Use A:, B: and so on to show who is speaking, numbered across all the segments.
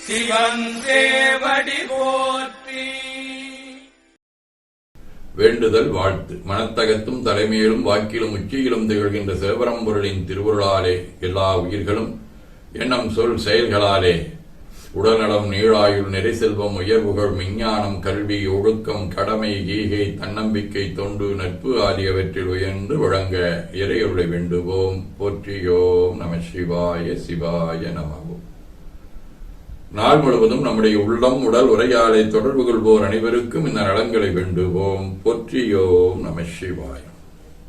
A: சிவன் சேவடி போற்றி.
B: வேண்டுதல் வாழ்த்து. மனத்தகத்தும் தலைமையிலும் வாக்கிலும் உச்சியிலும் திகழ்கின்ற சிவபரம்பொருளின் திருவுருளாலே எல்லா உயிர்களும் எண்ணம் சொல் செயல்களாலே உடல்நலம், நீழாயுள், நிறை செல்வம், உயர்வுகள், விஞ்ஞானம், கல்வி, ஒழுக்கம், கடமை, ஈகை, தன்னம்பிக்கை, தொண்டு, நட்பு ஆகியவற்றில் உயர்ந்து வழங்க இறையருளை வேண்டுவோம். போற்றியோம் நம சிவாய. சிவாய நமவோம். நாள் முழுவதும் நம்முடைய உள்ளம், உடல், உரையாடை தொடர்பு கொள்வோர் அனைவருக்கும் இந்த நலன்களை வேண்டுவோம். போற்றியோம் நம சிவாய.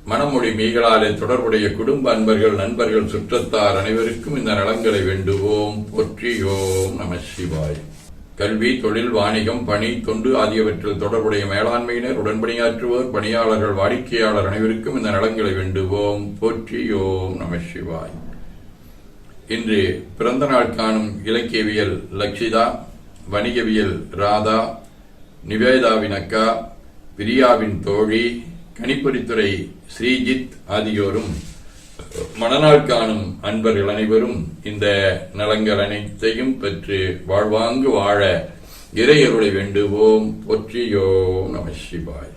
B: மனமொழி மீகளாலே தொடர்புடைய குடும்ப அன்பர்கள், நண்பர்கள், சுற்றத்தார் அனைவருக்கும் இந்த நலன்களை வேண்டுவோம். போற்றியோம் நம சிவாய. கல்வி, தொழில், வாணிகம், பணி, தொண்டு ஆகியவற்றில் தொடர்புடைய மேலாண்மையினர், உடன்பணியாற்றுவோர், பணியாளர்கள், வாடிக்கையாளர் அனைவருக்கும் இந்த நலன்களை வேண்டுவோம். போற்றியோம் நம சிவாய. இன்று பிறந்த நாள் காணும் இலக்கியவியல் லக்ஷிதா, வணிகவியல் ராதா, நிவேதாவின் அக்கா, பிரியாவின் தோழி, கணிப்பொறித்துறை ஸ்ரீஜித் ஆகியோரும், மணநாள் காணும் அன்பர்கள் அனைவரும் இந்த நலங்கள் அனைத்தையும் பெற்று வாழ்வாங்கு வாழ இறையருளை வேண்டுவோம். போற்றியோம் நம சிவாய்.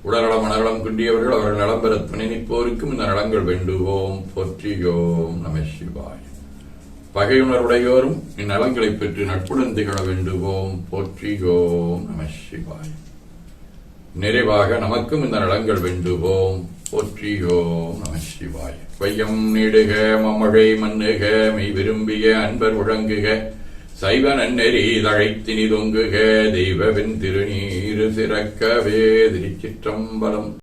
B: உடல்நலம், மனநலம் குன்றியவர்கள் அவர்கள் நலம் பெற துணை நிற்போருக்கும் இந்த நலங்கள் வேண்டுவோம். போற்றியோம் நம சிவாய். பகையுணர்வுடையோரும் இந்நலங்களை பெற்று நட்புடன் திகழ வேண்டுவோம். போற்றியோம் நம சிவாய். நிறைவாக நமக்கும் இந்த நலங்கள் வேண்டுவோம். போற்றியோம் நம சிவாய. வையம் நீடுக, மமழை மண்ணுக, மெய் விரும்பிய அன்பர் முழங்குக, சைவ நன்னெறி தழைத்தினி தொங்குக, தெய்வவின் திருநீரு சிறக்கவே. திருச்சிற்றம்பலம்.